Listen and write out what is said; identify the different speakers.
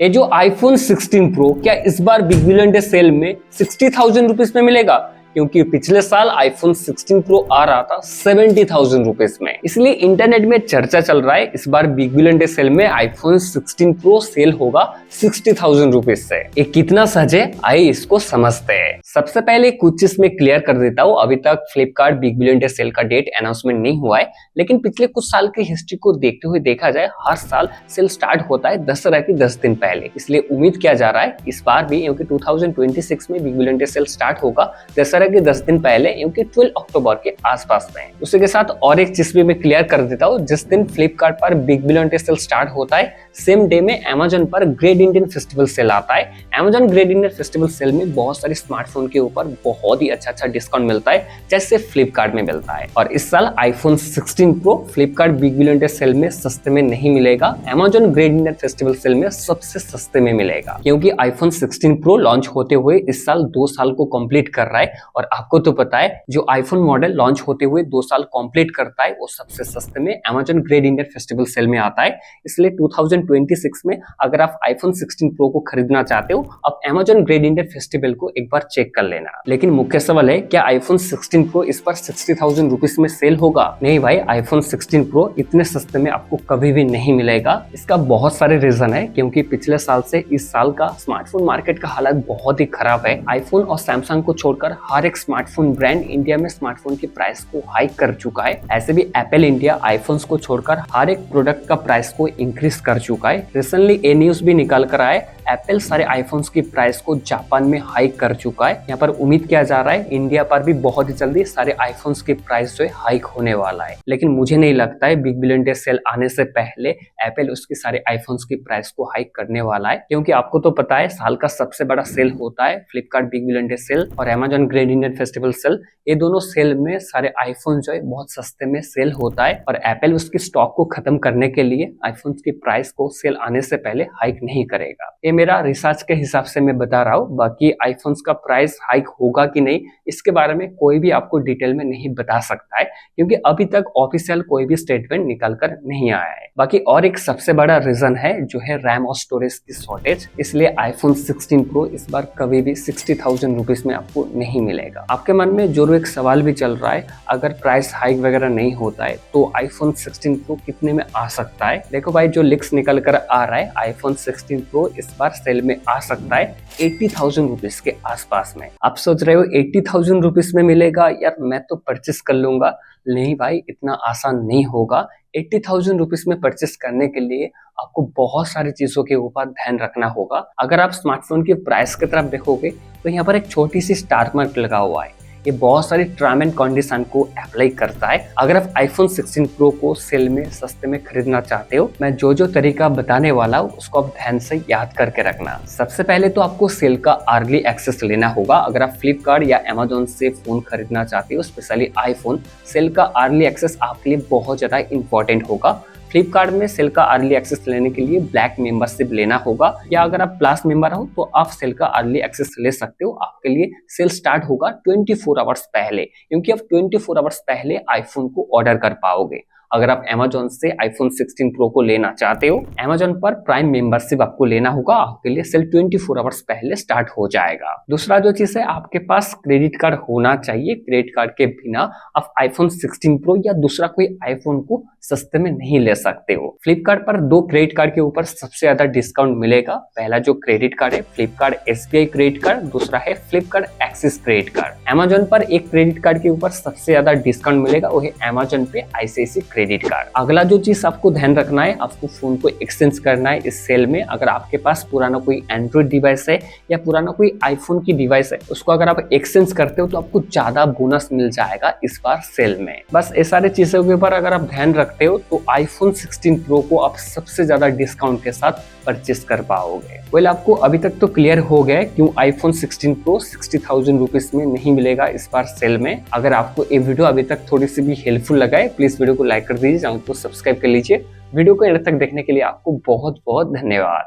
Speaker 1: ये जो iPhone 16 pro क्या इस बार बिग बिलियन डे सेल में 60,000 रुपीज में मिलेगा? क्योंकि पिछले साल आईफोन 16 प्रो आ रहा था 70,000 रुपीज में। इसलिए इंटरनेट में चर्चा चल रहा है इस बार बिग बिलियन डे सेल में आईफोन 16 प्रो सेल होगा 60,000 रुपीज से। ये कितना सच है, आइए इसको समझते हैं। सबसे पहले कुछ चीज में क्लियर कर देता हूँ। अभी तक Flipkart big billion day sale का डेट अनाउंसमेंट नहीं हुआ है, लेकिन पिछले कुछ साल की हिस्ट्री को देखते हुए देखा जाए हर साल सेल स्टार्ट होता है दशहरा के 10 दिन पहले। इसलिए उम्मीद किया जा रहा है इस बार भी, क्योंकि 2026 में big billion day sale start होगा दशहरा के 10 दिन पहले, क्योंकि 12 अक्टूबर के आसपास में। उसी के साथ और एक चीज भी मैं क्लियर कर देता हूँ। जिस दिन फ्लिपकार्ट पर big billion day sale start होता है सेम डे में अमेजन पर ग्रेट इंडियन फेस्टिवल सेल आता है। Amazon great Indian festival sale में बहुत सारे स्मार्टफोन के ऊपर बहुत ही अच्छा डिस्काउंट मिलता है, जैसे फ्लिपकार्ट में मिलता है। और इस साल iPhone 16 pro Flipkart big billion day sale में सस्ते में नहीं मिलेगा, Amazon great Indian festival sale में सबसे सस्ते में मिलेगा। क्योंकि आईफोन 16 प्रो लॉन्च होते हुए इस साल 2 साल को कंप्लीट कर रहा है, और आपको तो पता है जो आईफोन मॉडल लॉन्च होते हुए 2 साल कंप्लीट करता है वो सबसे सस्ते में Amazon great Indian festival sale में आता है। इसलिए 2026 में अगर आप आईफोन 16 प्रो को खरीदना चाहते हो, आप अमेजन ग्रेट इंडियन फेस्टिवल को एक बार चेक कर लेना। लेकिन मुख्य सवाल है, क्या आईफोन 16 प्रो इस बार 60,000 रुपीज में सेल होगा? नहीं भाई, आईफोन 16 प्रो इतने सस्ते में आपको कभी भी नहीं मिलेगा। इसका बहुत सारे रीजन है, क्योंकि पिछले साल से इस साल का स्मार्टफोन मार्केट का हालत बहुत ही खराब है। आईफोन और सैमसंग को छोड़कर हर एक स्मार्टफोन ब्रांड इंडिया में स्मार्टफोन की प्राइस को हाइक कर चुका है। ऐसे भी एप्पल इंडिया आईफोन्स को छोड़कर हर एक प्रोडक्ट का प्राइस को इंक्रीज कर चुका है। रिसेंटली ये न्यूज भी निकाल कर आया है, एप्पल सारे आईफोन्स की प्राइस को जापान में हाइक कर चुका है। यहाँ पर उम्मीद किया जा रहा है इंडिया पर भी बहुत ही जल्दी सारे आईफोन्स की प्राइस जो है हाइक होने वाला है। लेकिन मुझे नहीं लगता है बिग बिलियन डे सेल आने से पहले एप्पल उसके सारे आईफोन्स की प्राइस को हाइक करने वाला है। क्योंकि आपको तो पता है साल का सबसे बड़ा सेल होता है Flipkart big billion day sale और Amazon great Indian festival sale. ये दोनों सेल में सारे आईफोन जो है बहुत सस्ते में सेल होता है, और एप्पल उसकी स्टॉक को खत्म करने के लिए आईफोन की प्राइस को सेल आने से पहले हाइक नहीं करेगा। ये मेरा रिसर्च के हिसाब से मैं बता रहा हूँ। बाकी आईफोन्स का प्राइस हाइक होगा कि नहीं इसके बारे में कोई भी आपको डिटेल में नहीं बता सकता है, क्योंकि अभी तक ऑफिशियल कोई भी स्टेटमेंट निकल कर नहीं आया है। बाकी और एक सबसे बड़ा रीजन है जो है रैम और स्टोरेज की शॉर्टेज। इसलिए आईफोन 16 प्रो इस बार कभी भी 60,000 रुपीज में आपको नहीं मिलेगा। आपके मन में जरूर एक सवाल भी चल रहा है, अगर प्राइस हाइक वगैरह नहीं होता है तो आईफोन 16 प्रो कितने में आ सकता है? देखो भाई, जो लिक्स निकल कर आ रहा है आईफोन 16 प्रो इस बार सेल में आ सकता है 80,000 रुपीज के आसपास में। आप सोच रहे हो 80,000 रुपीज में मिलेगा, यार मैं तो परचेस कर लूंगा। नहीं भाई, इतना आसान नहीं होगा। 80,000 रुपीज में परचेस करने के लिए आपको बहुत सारी चीजों के ऊपर ध्यान रखना होगा। अगर आप स्मार्टफोन की प्राइस की तरफ देखोगे तो यहाँ पर एक छोटी सी स्टार मार्क लगा हुआ है। ये बहुत सारी टर्म एंड कंडीशन को अप्लाई करता है। अगर आप आईफोन 16 प्रो को सेल में सस्ते में खरीदना चाहते हो, मैं जो तरीका बताने वाला हूँ उसको आप ध्यान से याद करके रखना। सबसे पहले तो आपको सेल का अर्ली एक्सेस लेना होगा। अगर आप फ्लिपकार्ट या अमेजोन से फोन खरीदना चाहते हो, स्पेशली आईफोन, सेल का अर्ली एक्सेस आपके लिए बहुत ज्यादा इंपॉर्टेंट होगा। फ्लिपकार्ट में सेल का अर्ली एक्सेस लेने के लिए ब्लैक मेंबरशिप लेना होगा, या अगर आप प्लस मेंबर हो तो आप सेल का अर्ली एक्सेस ले सकते हो। आपके लिए सेल स्टार्ट होगा 24 आवर्स पहले, क्योंकि आप 24 आवर्स पहले आईफोन को ऑर्डर कर पाओगे। अगर आप अमेजोन से आईफोन 16 प्रो को लेना चाहते हो, अमेजोन पर प्राइम मेंबरशिप आपको लेना होगा। आपके लिए सेल 24 आवर्स पहले स्टार्ट हो जाएगा। दूसरा जो चीज है, आपके पास क्रेडिट कार्ड होना चाहिए। क्रेडिट कार्ड के बिना आप आईफोन 16 प्रो या दूसरा कोई आईफोन को सस्ते में नहीं ले सकते हो। फ्लिपकार्ट पर 2 क्रेडिट कार्ड के ऊपर सबसे ज्यादा डिस्काउंट मिलेगा। पहला जो क्रेडिट कार्ड है फ्लिपकार्ट SBI क्रेडिट कार्ड, दूसरा है Flipkart axis credit card. Amazon पर एक क्रेडिट कार्ड के ऊपर सबसे ज्यादा डिस्काउंट मिलेगा, वो है अमेजोन पे ICICI क्रेडिट कार्ड। अगला जो चीज आपको ध्यान रखना है, आपको फोन को एक्सचेंज करना है इस सेल में। अगर आपके पास पुराना कोई एंड्रॉइड डिवाइस है या पुराना कोई आईफोन की डिवाइस है, उसको अगर आप एक्सचेंज करते हो तो आपको ज्यादा बोनस मिल जाएगा इस बार सेल में। बस ये सारी चीजों के ऊपर अगर आप ध्यान रखते हो तो आईफोन 16 प्रो को आप सबसे ज्यादा डिस्काउंट के साथ परचेस कर पाओगे। वेल, आपको अभी तक तो क्लियर हो गया है क्यों आईफोन 16 प्रो 60,000 रुपीज में नहीं मिलेगा इस बार सेल में। अगर आपको ये वीडियो अभी तक थोड़ी सी भी हेल्पफुल लगा है, प्लीज वीडियो को लाइक कर दीजिए, चैनल को सब्सक्राइब कर लीजिए। वीडियो को अंत तक देखने के लिए आपको बहुत बहुत धन्यवाद।